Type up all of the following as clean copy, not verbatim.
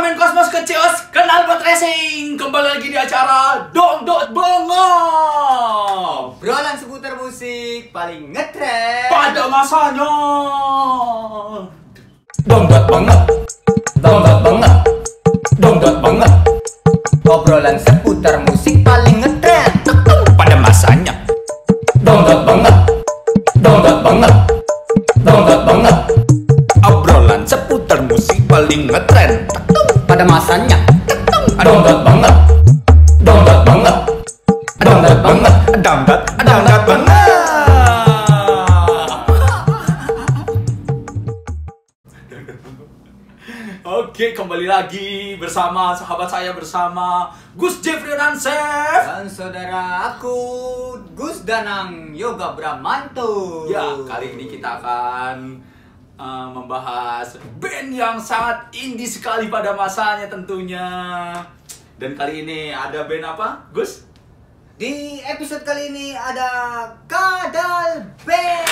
main Kosmos ke Cios, kenal pot racing. Kembali lagi di acara Dongdot Bengong. Obrolan seputar musik paling ngetrend Pada masanya. Dongdot banget, dongdot banget, dongdot banget. Obrolan seputar musik paling ngetrend Pada masanya. Dongdot banget, dongdot banget, dongdot banget. Obrolan seputar musik paling ngetren Pada masanya Dongdot banget. dongdot banget, dongdot banget. Dongdot banget. Oke, kembali lagi bersama sahabat saya, bersama Gus Jeffrey Ransef Dan saudara aku Gus Danang Yoga Bramanto. Ya, kali ini kita akan membahas band yang sangat indie sekali pada masanya tentunya. Dan kali ini ada band apa, Gus? Di episode kali ini ada Kadal Band.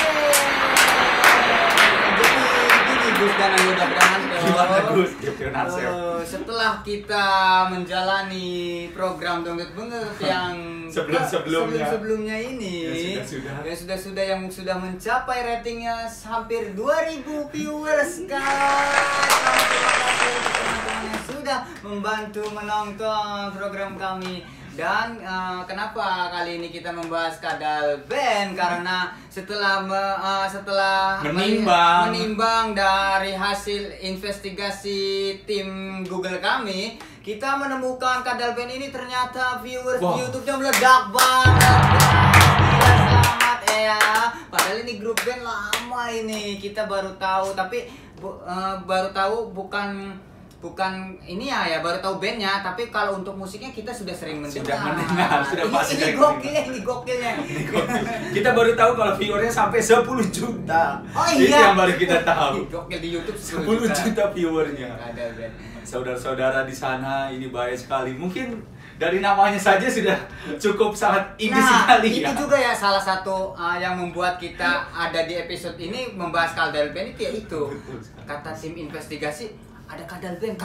Jadi gini Gus Danang Yoga Bramanto. Gimana, Gus Jeffrey Ransef? Setelah kita menjalani program Dongdot Banget yang sebelumnya ini, yang sudah mencapai ratingnya hampir 2000 viewers kan. Terima kasih untuk teman-teman yang sudah membantu menonton program kami. Dan kenapa kali ini kita membahas Kadal Band? Karena setelah menimbang dari hasil investigasi tim Google kami, kita menemukan Kadal Band ini ternyata viewers di YouTube-nya meledak banget. Gila, selamat ya. Padahal ini grup band lama ini, kita baru tahu, tapi baru tahu bukan ini ya baru tahu bandnya, tapi kalau untuk musiknya kita sudah sering mendengar. Sudah pasti. Ini gokilnya. Kita baru tahu kalau viewernya sampai 10 juta. Oh iya. Itu yang baru kita tahu. Gokil di YouTube 10 juta viewernya. Ada band. Saudara-saudara di sana, ini bahaya sekali. Mungkin dari namanya saja sudah cukup sangat indie sekali ya. Itu juga ya salah satu yang membuat kita ada di episode ini membahas Kadal Band itu. Kata tim investigasi, ada Kadal Band,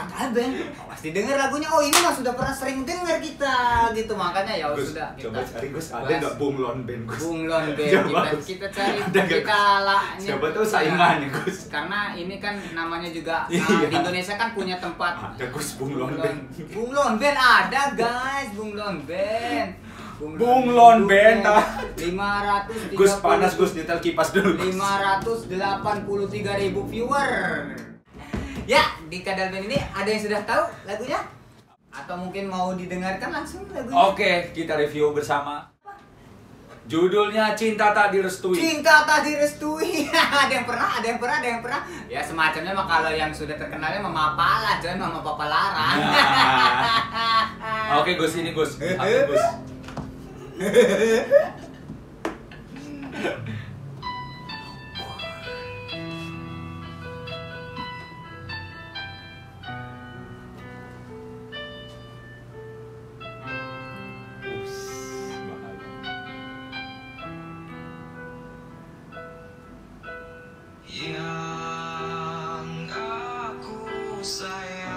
pasti denger lagunya. Oh, ini mah sudah pernah sering denger kita gitu, makanya ya Gus, sudah kita coba cari Gus, ada nggak Bunglon Band, Gus? Bunglon Band kita cari, kita lah. Siapa tahu saingannya, Gus. Karena ini kan namanya juga Iya. di Indonesia kan punya tempat. Ada Gus Bunglon Band. Bunglon Band ada guys, Bunglon Band. Bunglon Band. 530. Gus panas, Gus nyetel kipas dulu. 583.000 viewer. Ya, di Kadal Band ini ada yang sudah tahu lagunya? Atau mungkin mau didengarkan langsung lagunya? Oke, kita review bersama. Judulnya Cinta Tak Direstui. Cinta Tak Direstui. Ada yang pernah. Ya semacamnya mah kalau yang sudah terkenalnya Mama Pala, coy, Mama Papa Larang. Nah. Oke, Gus, ini Gus. Aku, Gus. Yang aku sayang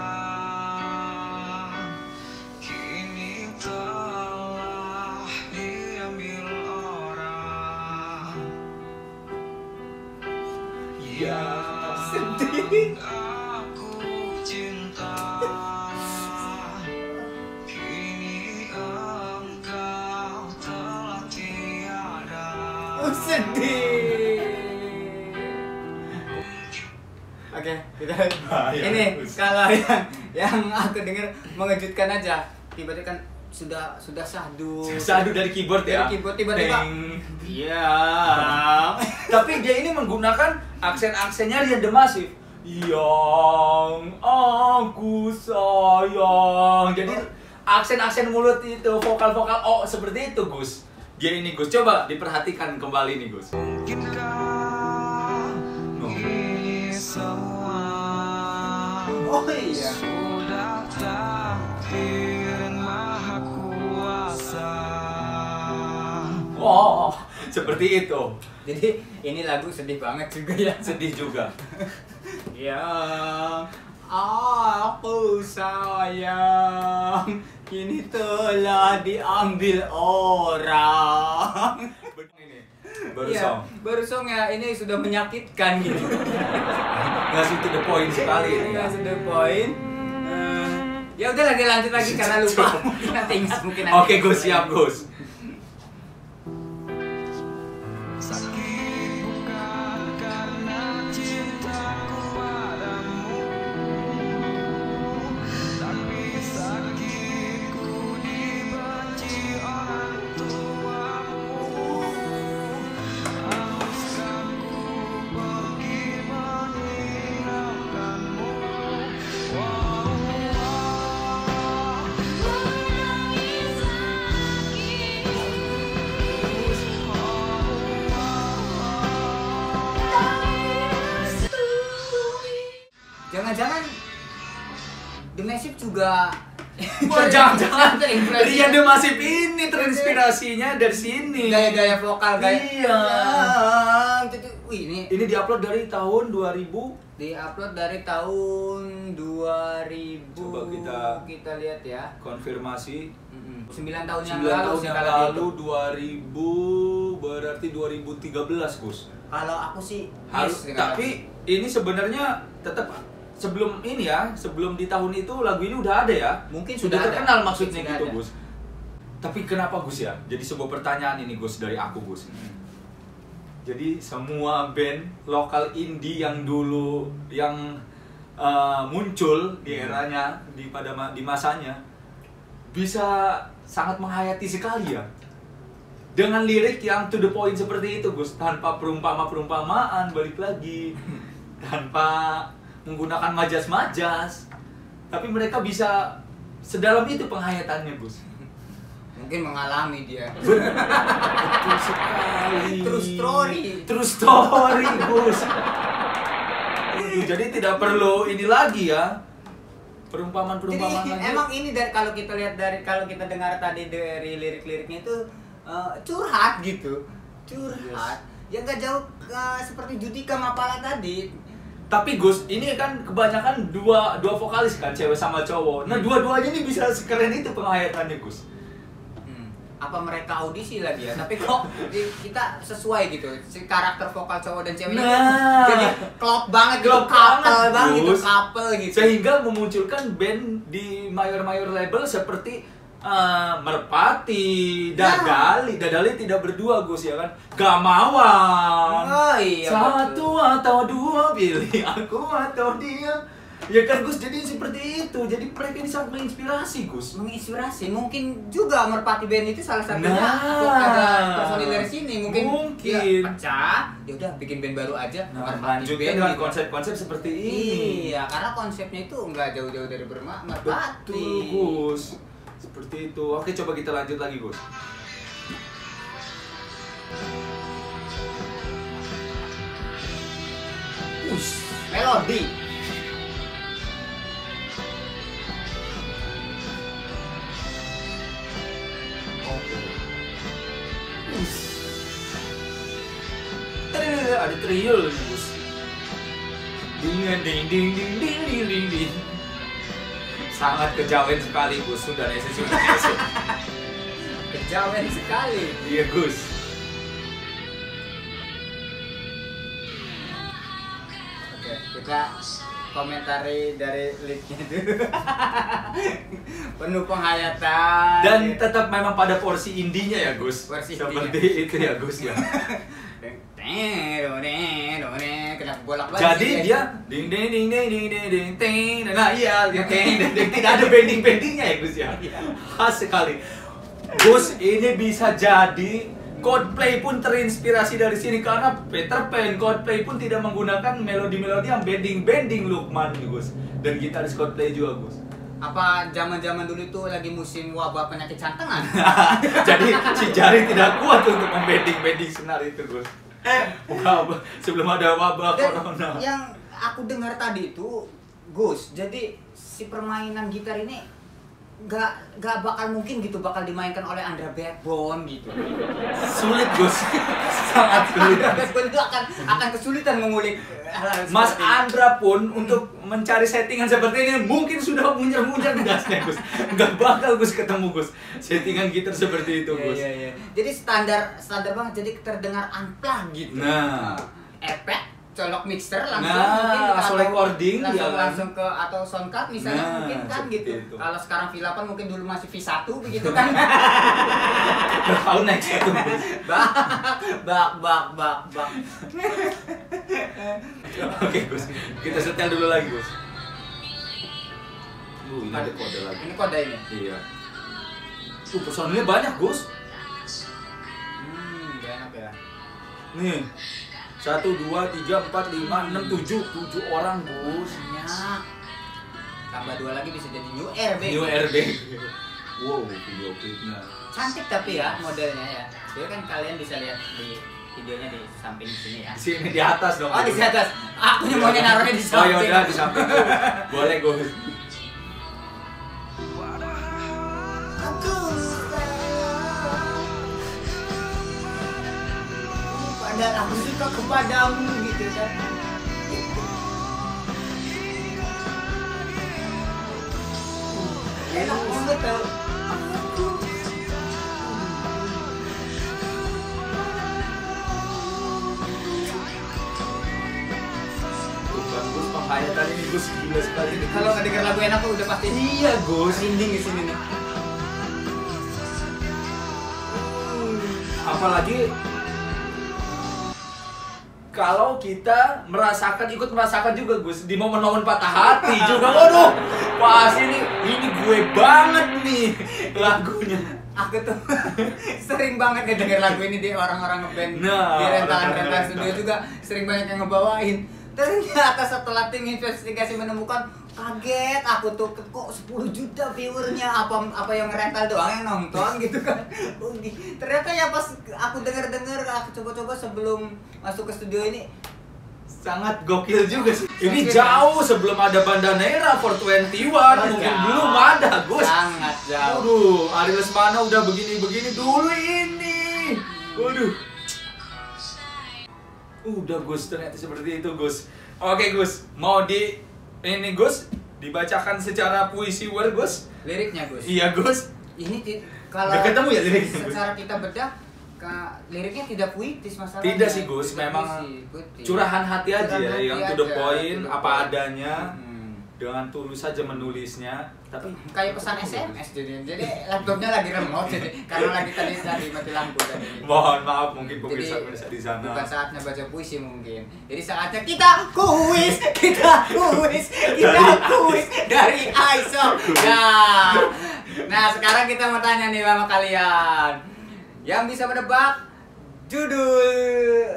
kini telah diambil orang. Yang aku cinta kini engkau telah tiada. Sedih. Oke, kita ini kalau yang aku dengar mengejutkan aja. Tiba-tiba kan sudah sahdu dari keyboard ya. Dari keyboard tiba-tiba. Iya. Tapi dia ini menggunakan aksen-aksennya Rian The Massive. Yang aku sayang. Jadi aksen-aksen mulut itu, vokal-vokal seperti itu, Gus. Dia ini, Gus, coba diperhatikan kembali nih, Gus. Mungkinkah ini semua Iya. sudah takdir Maha Kuasa? Oh, seperti itu. Jadi ini lagu sedih banget juga ya. Sedih juga. Yang aku sayang, kini telah diambil orang. Baru Iya, song. baru song ya, ini sudah menyakitkan gitu. Ngasih to the point sekali ini. Nggak sudah poin. Ya udah lagi lanjut lagi karena lupa. Mungkin nanti ingat, mungkin nanti. Oke, Gus, siap, Gus. Sakit bukan karena cintaku padamu, tapi sakitku dibenci orang tuamu. Haruskah ku pergi meninggalkanmu? Jangan-jangan The Massive juga Wah, jangan-jangan terinspirasi. Rian The Massive ini terinspirasinya dari sini. Gaya-gaya vokal, gaya. Iya. Wih, Ini diupload dari tahun 2000. diupload dari tahun 2000. Coba kita lihat ya. Konfirmasi 9 tahun yang 9 lalu. tahun yang sekali lalu itu. 2000 berarti 2013, Gus. Kalau aku sih Harus, yes, dengan tapi ini sebenarnya tetap sebelum ini ya, sebelum di tahun itu lagu ini udah ada ya. Mungkin sudah sudah terkenal ada. maksudnya Sudah gitu, ada. Gus. Tapi kenapa, Gus ya? Jadi sebuah pertanyaan ini, Gus, dari aku, Gus. Jadi semua band lokal indie yang dulu yang muncul di eranya di masanya bisa sangat menghayati sekali ya. Dengan lirik yang to the point seperti itu, Gus, tanpa perumpamaan balik lagi. Tanpa menggunakan majas-majas. Tapi mereka bisa sedalam itu penghayatannya, Gus. mungkin mengalami dia. Betul sekali. True story, Gus. Jadi tidak perlu ini lagi ya. Perumpamaan-perumpamaan Jadi lagi. emang ini dari kalau kita lihat dari kalau kita dengar tadi dari lirik-liriknya itu curhat gitu. Curhat. Ya nggak jauh seperti Judika Mapala tadi. Tapi Gus, ini kan kebanyakan dua vokalis kan, cewek sama cowok. Nah, dua-duanya ini bisa sekeren itu penghayatannya, Gus. Apa mereka audisi lagi ya? Tapi kok kita sesuai gitu, si karakter vokal cowok dan ceweknya Nah. jadi klop banget, Klop couple banget, banget gitu, Gus. couple gitu. Sehingga memunculkan band di mayor-mayor label seperti Merpati, Dadali. Dadali tidak berdua, Gus, ya kan? Gamawang. Oh iya, Satu atau dua, pilih aku atau dia. Ya kan, Gus, jadi seperti itu. Jadi mereka ini sangat menginspirasi, Gus. Menginspirasi, mungkin juga Merpati Band itu salah satunya Nah. ada personil dari sini, mungkin dia Mungkin. pecah, ya udah bikin band baru aja, Nah, Merpati lanjutkan Band dengan gitu. konsep-konsep seperti ini. Iya, karena konsepnya itu nggak jauh-jauh dari Merpati. Betul, Gus. Seperti itu. Oke, coba kita lanjut lagi, Gus. Melodi. Ada trio loh, Gus. Ding ding ding ding ding ding ding ding. Sangat kejawen sekali, Gus. Sudah nese. Kejawen sekali. Iya, Gus. Oke, kita komentari dari liriknya dulu. Penuh penghayatan. Dan tetap memang pada porsi indinya ya, Gus. Porsi seperti itu ya, Gus ya. Kenapa bolak-balik? Jadi sih, dia ding ding ding ding ding ding ding ting. Nah, iya, dia ting ding ding. Tidak ada bending-bendingnya ya, Gus ya. Khas sekali. Gus, ini bisa jadi Coldplay pun terinspirasi dari sini karena Peter Pan, Coldplay pun tidak menggunakan melodi-melodi yang bending-bending, Lukman, Gus. Dan gitaris Coldplay juga, Gus. Apa zaman-zaman dulu itu lagi musim wabah penyakit jantungan? Jadi si Jari tidak kuat untuk membending-bending senar itu, Gus. Wabah, sebelum ada wabah Dan corona. yang aku dengar tadi itu, Gus, jadi si permainan gitar ini nggak bakal mungkin gitu bakal dimainkan oleh Andra Backbone gitu. Sulit, Gus. Sangat sulit. Andra Backbone itu akan kesulitan mengulik Mas Andra pun untuk mencari settingan seperti ini mungkin sudah munjar-munjar gasnya Gus. Nggak bakal Gus ketemu Gus settingan gitar seperti itu Gus. Iya. Jadi standar banget, jadi terdengar unplugged gitu. Nah, efek colok mixer langsung recording langsung ke atau sound card misalnya mungkin kan gitu. Kalau sekarang V8 mungkin dulu masih V1 begitu kan. Tahun next itu. Bak. Oke Gus, kita setel dulu lagi Gus. Ini ada kode lagi. Ini kode ini. Iya. Personilnya banyak Gus. Gak enak ya. Nih. 1, 2, 3, 4, 5, 6, 7 orang Gus. Banyak. Tambah 2 lagi bisa jadi New RB. New RB. Wow, video klipnya. Cantik tapi ya modelnya ya. Jadi kan kalian bisa lihat di videonya di samping sini ya. Di sini di atas dong. Oh, di atas. Aku maunya naruhnya di samping. Oh, yaudah di samping. Boleh Gus. Dan aku suka kepadamu gitu kan. Enak banget tau. Gus penghayatan ini Gus gila sekali. Kalau nggak denger lagu enak udah pasti Iya Gus. rinding di sini nih. Apalagi kalau kita ikut merasakan juga Gus di momen-momen patah hati juga. Waduh, pas ini gue banget nih lagunya. Aku tuh sering banget ngedenger lagu ini di orang-orang ngeband di rental studio juga sering banyak yang ngebawain. Ternyata setelah tim investigasi menemukan, kaget aku tuh kok 10 juta viewernya, apa yang rental doang yang nonton gitu kan. Ternyata ya pas aku denger aku coba-coba sebelum masuk ke studio ini sangat gokil juga sih. Ini jauh sebelum ada Bandanera 421, mungkin belum ada Gus. Sangat jauh. Waduh, Ari Lesmana udah begini-begini dulu ini. Waduh. Udah Gus, ternyata seperti itu Gus. Oke Gus, mau ini Gus dibacakan secara puisi word Gus? Liriknya Gus? Iya Gus. Ini kalau gak ketemu ya liriknya Gus? Secara kita bedah, liriknya tidak puitis masalahnya. Tidak sih Gus, memang curahan hati aja yang to the point, apa adanya. Dengan tulus saja menulisnya, tapi kayak pesan SMS jadi laptopnya lagi remote jadi karena lagi tadi mati lampu tadi. Mohon maaf mungkin pemirsa di sana. Bukan saatnya baca puisi mungkin. Jadi saatnya kita kuis dari ISO. Nah, sekarang kita mau tanya nih sama kalian. Yang bisa menebak judul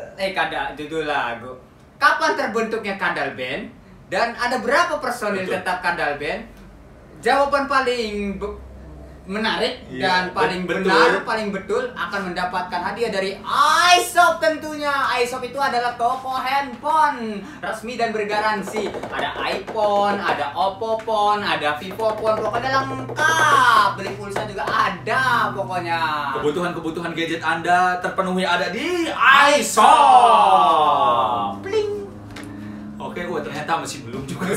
lagu. Kapan terbentuknya Kadal Band? Dan ada berapa personil tetap Kadal Band? Jawaban paling menarik dan paling benar, paling betul akan mendapatkan hadiah dari iShop tentunya. iShop itu adalah toko handphone resmi dan bergaransi. Ada iPhone, ada Oppo Phone, ada Vivo Phone, pokoknya lengkap. Beli pulsa juga ada pokoknya. Kebutuhan gadget Anda terpenuhi ada di iShop. Bling. Oke, ternyata masih belum juga.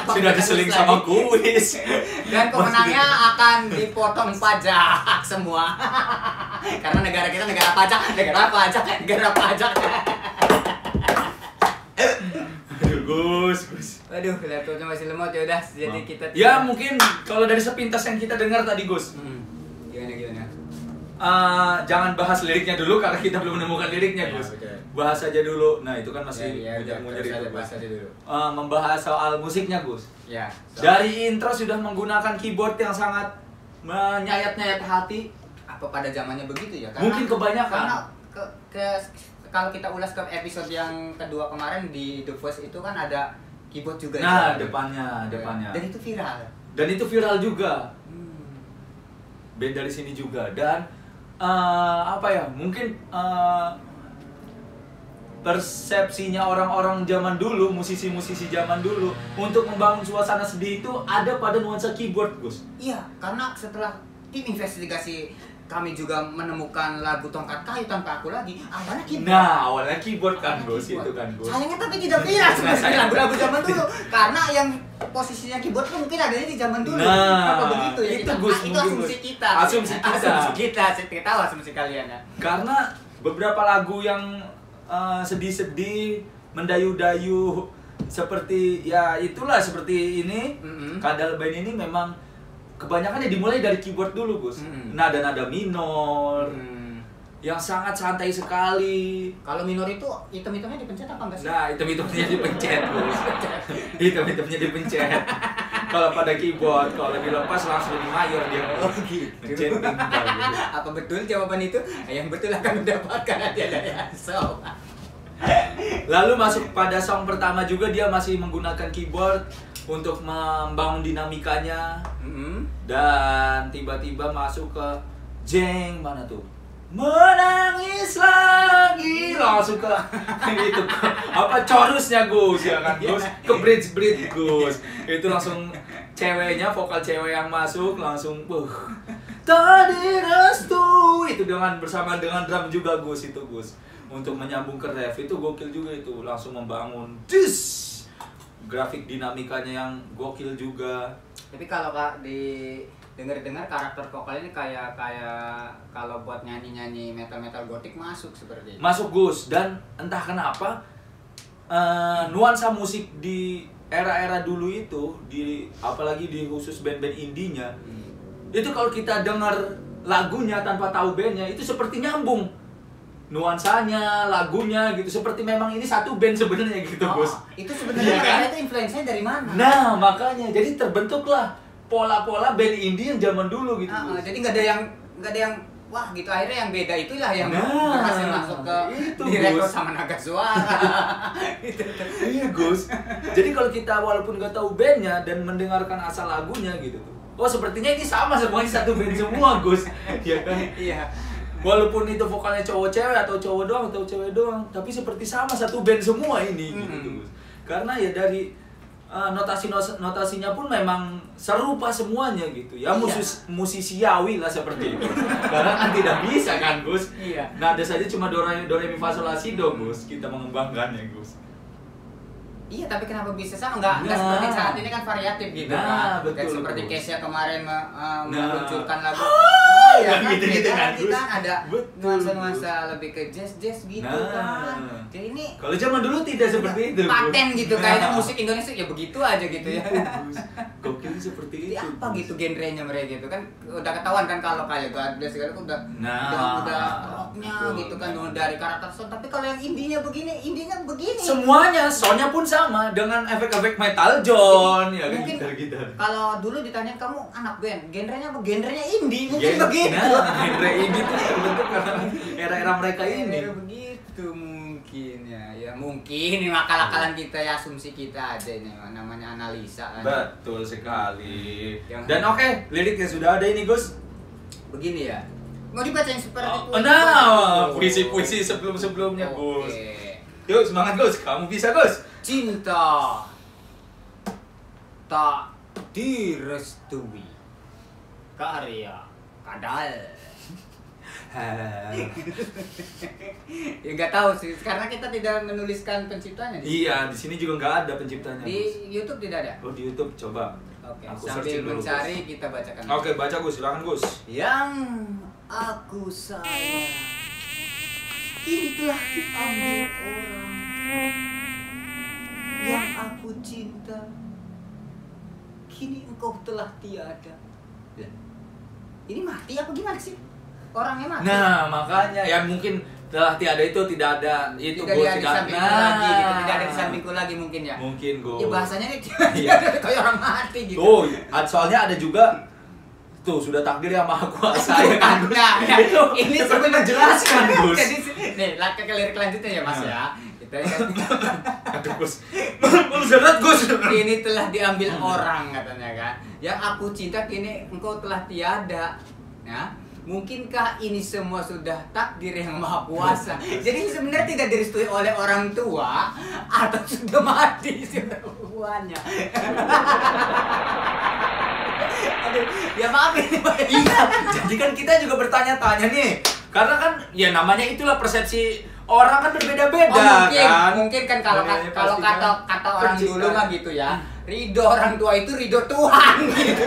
Sudah diseling sama kuis. Dan pemenangnya akan dipotong pajak semua. Karena negara kita negara pajak. Aduh, Gus. Aduh, laptopnya masih lemot ya udah. Jadi kita ya mungkin kalau dari sepintas yang kita dengar tadi, Gus. Gimana? Jangan bahas liriknya dulu karena kita belum menemukan liriknya, Gus. Bahas aja dulu. Nah, itu kan masih munyer itu. Membahas soal musiknya, Gus. Ya. Dari intro sudah menggunakan keyboard yang sangat menyayat-nyayat hati. Apa pada zamannya begitu ya? Mungkin kebanyakan. Karena kalau kita ulas ke episode yang kedua kemarin di The Voice itu kan ada keyboard juga. Nah, depannya. Dan itu viral. Dan itu viral juga. Band dari sini juga. Dan mungkin persepsinya orang-orang zaman dulu, musisi-musisi zaman dulu untuk membangun suasana sedih itu ada pada nuansa keyboard, Gus. Iya, karena setelah tim investigasi kami juga menemukan lagu Tongkat Kayu Tanpa Aku Lagi, awalnya keyboard. Nah, awalnya keyboard kan Gus, itu kan Gus. Sayangnya tapi tidak viral sebenarnya lagu-lagu zaman dulu. Karena yang posisinya keyboard tuh mungkin adanya di zaman dulu. Nah, apa begitu ya? itu Gus, itu asumsi kita. Asumsi kita. Saya tahu asumsi kalian ya. Karena beberapa lagu yang sedih-sedih, mendayu-dayu seperti ya itulah seperti ini, Kadal Band ini memang kebanyakan ya dimulai dari keyboard dulu Gus. Nada-nada minor yang sangat santai sekali. Kalau minor itu item-itemnya dipencet apa enggak sih? Nah, item-itemnya dipencet Gus. Item-itemnya dipencet. Kalau pada keyboard, kalau dilepas langsung di mayor dia. Oh gitu. Pencet bentar gitu. Apa betul jawaban itu? Yang betul akan mendapatkan hadiah. So. Lalu masuk pada song pertama juga dia masih menggunakan keyboard untuk membangun dinamikanya. Dan tiba-tiba masuk ke jeng mana tuh? Menangis lagi langsung ke itu apa chorusnya Gus ya kan Gus ke bridge Gus itu langsung ceweknya vokal cewek yang masuk langsung tadi restu itu dengan bersama dengan drum juga Gus itu Gus untuk menyambung ke ref itu gokil juga itu langsung membangun grafik dinamikanya yang gokil juga. Tapi kalau Kak dengar karakter vokal ini kayak kalau buat nyanyi metal gotik masuk seperti itu. Masuk Gus dan entah kenapa nuansa musik di era-era dulu itu apalagi di khusus band-band indinya itu kalau kita dengar lagunya tanpa tahu bandnya itu seperti nyambung nuansanya, lagunya gitu seperti memang ini satu band sebenarnya gitu Gus. Itu sebenarnya kan? Itu influence-nya dari mana? Nah makanya jadi terbentuklah pola-pola band indie yang zaman dulu gitu. Jadi nggak ada yang wah gitu akhirnya yang beda itulah yang berhasil masuk ke direkod sama Naga Suara. Iya Gus. Jadi kalau kita walaupun nggak tahu bandnya dan mendengarkan asal lagunya gitu tuh, oh sepertinya ini sama semuanya satu band semua Gus. Iya kan? Iya. Walaupun itu vokalnya cowok cewek atau cowok doang atau cewek doang, tapi seperti sama satu band semua ini gitu Gus. Karena ya dari notasinya pun memang serupa semuanya gitu ya. Musisiawi lah seperti itu. Karena kan tidak bisa kan Gus. Iya. Nada saja cuma do re mi fa sol la si do Gus. Kita mengembangkannya Gus. Iya, tapi kenapa bisa sama? Enggak seperti saat ini kan variatif gitu kan. Betul, seperti Kesha kemarin meluncurkan lagu. Ya gitu-gitu kan. Kita ada nuansa-nuansa lebih ke jazz gitu kan. Jadi ini kalau zaman dulu tidak seperti itu. Paten gitu kayaknya musik Indonesia ya begitu aja gitu ya. Gokil seperti itu. Apa gitu genrenya mereka gitu kan udah ketahuan kan kalau kayak God Bless segala udah rocknya gitu kan dari karakter sound. Tapi kalau yang indinya begini. Semuanya soundnya pun sama dengan efek-efek metal John ya kan gitar. Kalau dulu ditanya kamu anak band, genrenya apa? Genrenya indie mungkin begitu. Genre indie itu terbentuk karena era-era mereka ini. Begitu mungkin ya. Ya mungkin ini akal-akalan kita ya, asumsi kita aja ini namanya analisa kan. Betul sekali. Dan oke, liriknya sudah ada ini Gus. Begini ya. Mau dibaca yang seperti itu? Puisi-puisi sebelum-sebelumnya Gus. Yuk semangat Gus, kamu bisa Gus. Cinta tak direstui, karya Kadal. Ya nggak tahu sih, karena kita tidak menuliskan penciptanya. Iya, di sini juga nggak ada penciptanya. Di YouTube tidak ada. Oh di YouTube coba. Oke. Sambil mencari Gus. Kita bacakan. Oke, baca Gus, silakan Gus. Yang aku sayang kini telah diambil orang. Yang aku cinta kini engkau telah tiada. Ya. Ini mati apa gimana sih? Orangnya mati. Nah, makanya ya mungkin telah tiada itu tidak ada itu tidak Gus, ada di sampingku lagi gitu. Tidak ada di sampingku lagi mungkin ya. Mungkin Gus. Ya bahasanya ini tidak ada kayak orang mati gitu. Oh, soalnya ada juga tuh sudah takdir yang maha kuasa ya kan Gus. Nah, itu ini sebenarnya jelaskan Gus. Jadi nih, ke lirik lanjutnya ya Mas ya. Kita kan aduh Gus. Berat Gus. Ini telah diambil orang katanya kan. Yang aku cinta kini engkau telah tiada. Ya. Mungkinkah ini semua sudah takdir yang maha kuasa? Jadi sebenarnya tidak direstui oleh orang tua atau sudah mati si perempuannya. Ya maaf ini. Iya, jadi kan kita juga bertanya-tanya nih. Karena kan ya namanya itulah persepsi orang kan berbeda-beda mungkin kan kalau kata orang dulu mah gitu ya. Ridho orang tua itu ridho Tuhan gitu.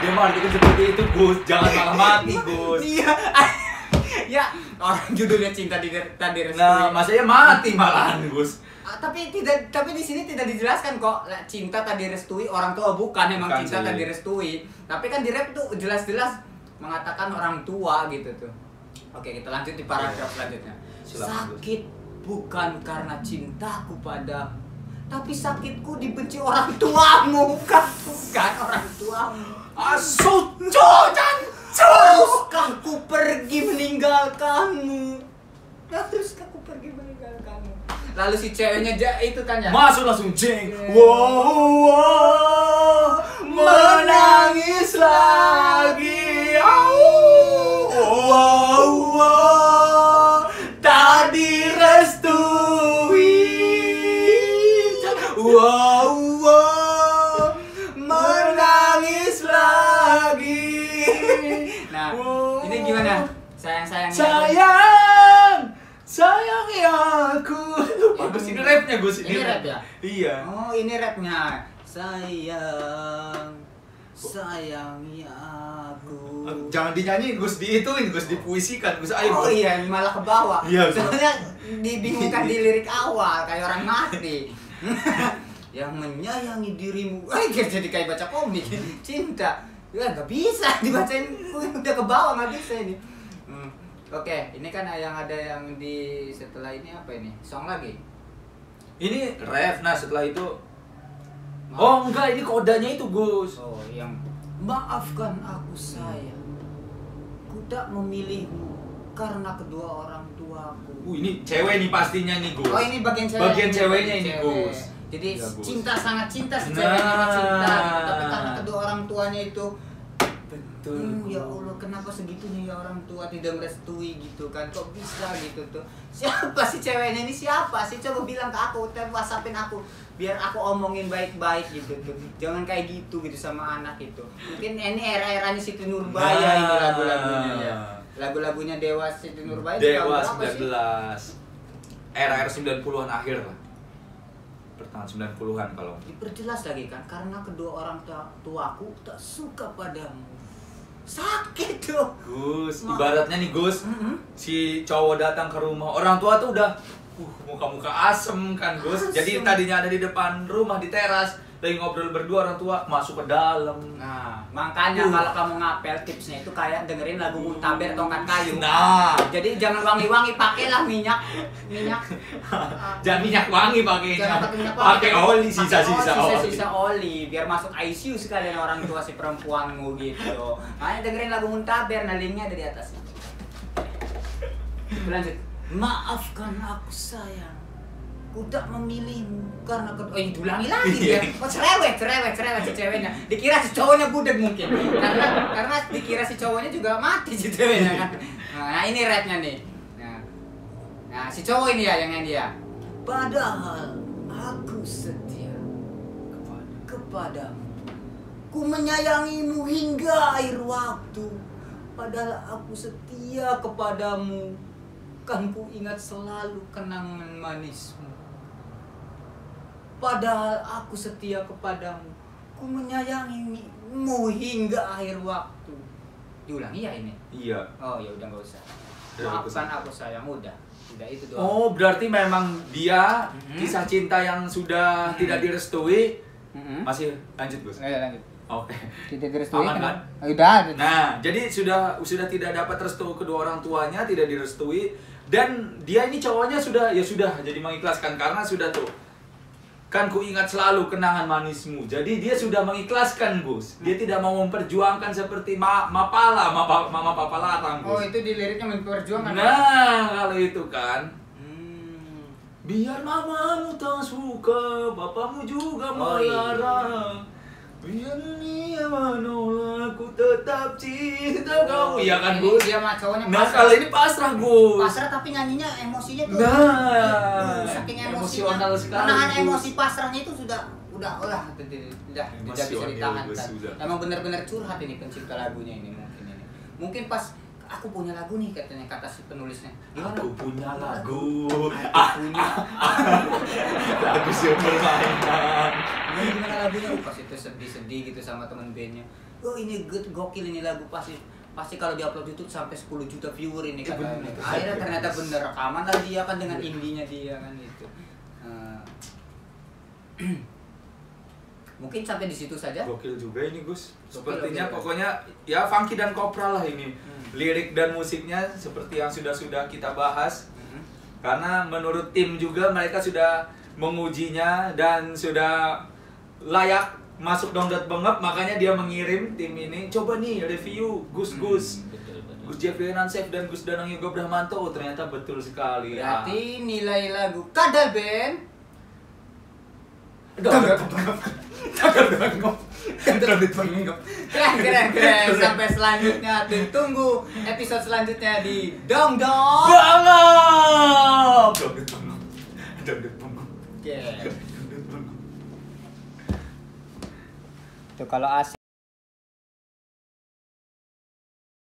Dia mah artikan seperti itu, Gus. Jangan malah mati, Gus. Iya. Ya, orang judulnya cinta tak direstui. Nah, maksudnya mati malahan, Gus. Tapi di sini tidak dijelaskan kok cinta tak direstui orang tua bukan cinta tak direstui. Tapi kan di rap tuh jelas-jelas mengatakan orang tua gitu tuh. Oke, kita lanjut di paragraf selanjutnya. Sakit bukan karena cintaku padamu, tapi sakitku dibenci orang tuamu, bukan orang tuamu. Asuco jancu. Haruskah ku pergi meninggalkanmu? Haruskah ku pergi meninggalkanmu? Lalu si ceweknya itu kan ya. Masuk langsung jeng. Wow, menangis lagi. Wow, tak direstui. Wow, menangis lagi. Nah, ini gimana? Sayangi aku. Bagus ini rapnya, Gus. Ini rap ya? Iya. Oh, ini rapnya. Sayangi aku. Jangan dinyanyiin, Gus, diituin, Gus, dipuisikan, Gus. Ayo. Oh iya, malah ke bawah. Iya, soalnya dibingungkan di lirik awal kayak orang mati. Yang menyayangi dirimu. Jadi kayak baca komik. Cinta. Ya nggak bisa dibacain, udah ke bawah nggak bisa ini. Oke, ini kan yang ada yang di setelah ini apa ini? Song lagi? Ini ref, nah setelah itu oh enggak, ini kodanya itu, Gus. Oh, yang maafkan aku sayang, ku tak memilihmu karena kedua orang tuaku. Ini cewek nih pastinya nih, Gus. Oh, ini bagian cewek. Bagian ceweknya ini, Gus. Jadi ya, Gus. cinta sangat cinta si ceweknya cinta, tapi karena kedua orang tuanya itu ya Allah, kenapa segitunya ya orang tua tidak merestui gitu kan? Kok bisa gitu tuh? Siapa sih ceweknya ini? Siapa sih? Coba bilang ke aku, WhatsAppin aku biar aku omongin baik-baik gitu tuh. Jangan kayak gitu sama anak itu. Mungkin ini era-eranya Siti Nurbaya ini lagu-lagunya ya. Lagu-lagunya Dewa Siti Nurbaya. Dewa 19. Era 90-an akhir lah. Pertengahan 90-an kalau. Diperjelas lagi kan, karena kedua orang tuaku tak suka padamu. Sakit tuh, Gus. Ibaratnya nih, Gus, si cowok datang ke rumah orang tua tuh udah muka-muka asem kan, Gus. Jadi tadinya ada di depan rumah di teras, lagi ngobrol berdua orang tua, masuk ke dalam. Nah, makanya kalau kamu ngapel tipsnya itu kayak dengerin lagu Muntaber Tongkat Kayu. Nah, jadi jangan wangi-wangi, pakailah minyak. Jangan minyak wangi pakainya. Pakai oli, sisa oli biar masuk ICU sekalian orang tua si perempuanmu gitu. Makanya dengerin lagu Muntaber, nah linknya ada di atas. Lanjut. Maafkan aku sayang, ku tak memilihmu karena diulangi lagi ya. Oh cerewet si ceweknya. Dikira si cowoknya budek mungkin. Karena dikira si cowoknya juga mati si ceweknya kan. Nah, ini rapnya nih. Nah, si cowok ini ya yang dia. Padahal aku setia kepadamu. Ku menyayangimu hingga akhir waktu. Padahal aku setia kepadamu. Kan ku ingat selalu kenangan manismu. Padahal aku setia kepadamu, ku menyayangimu hingga akhir waktu. Diulangi ya ini? Iya. Oh ya udah nggak usah. Maafkan aku sayang, udah. Tidak itu doang. Oh, berarti memang dia kisah cinta yang sudah tidak direstui. Masih lanjut, Gus. Lanjut. Oke. Tidak direstui kan? Udah. Nah, jadi sudah tidak dapat restu kedua orang tuanya, tidak direstui, dan dia ini cowoknya sudah jadi mengikhlaskan karena sudah tuh. Kan ku ingat selalu kenangan manismu. Jadi dia sudah mengikhlaskan, Gus. Dia tidak mau memperjuangkan seperti mama papa larang, Gus. Oh, itu di liriknya memperjuangkan. Nah, kalau itu kan. Biar mamamu tak suka, bapamu juga melarang. Biar dunia menolak, ku tetap cinta kamu. Iya kan, Gus? Dia mah cowoknya Nah, kalau ini pasrah, Gus. pasrah tapi nyanyinya emosinya tuh. Nah, Saking emosional sekali. menahan Gus. emosi pasrahnya itu sudah tidak bisa ditahan. Emang benar-benar curhat ini pencipta lagunya ini mungkin ini. Mungkin pas aku punya lagu nih katanya, kata si penulisnya. Gimana? Aku punya lagu. Aku punya. Lagu siapa permainan. Gimana lagunya? Pas itu sedih-sedih gitu sama temen bandnya. Oh ini gokil ini lagu pasti kalau diupload YouTube sampai 10 juta viewer ini katanya. Akhirnya ternyata bener rekaman lah dia kan dengan indinya dia kan gitu. Mungkin sampai di situ saja. Gokil juga ini, Gus. Sepertinya pokoknya ya funky dan kopral lah ini. Lirik dan musiknya seperti yang sudah kita bahas. Karena menurut tim juga mereka sudah mengujinya dan sudah layak masuk Dangdut Bengep, makanya dia mengirim tim ini, coba nih review Gus Gus Jeffrey Nansef dan Gus Danang Yoga Brahmanto. Oh, ternyata betul sekali. Berarti nilai lagu Kadal Band keren. Sampai selanjutnya tunggu episode selanjutnya di Dong Dong Bangop. Dangdut Bangop. Tuh kalau asik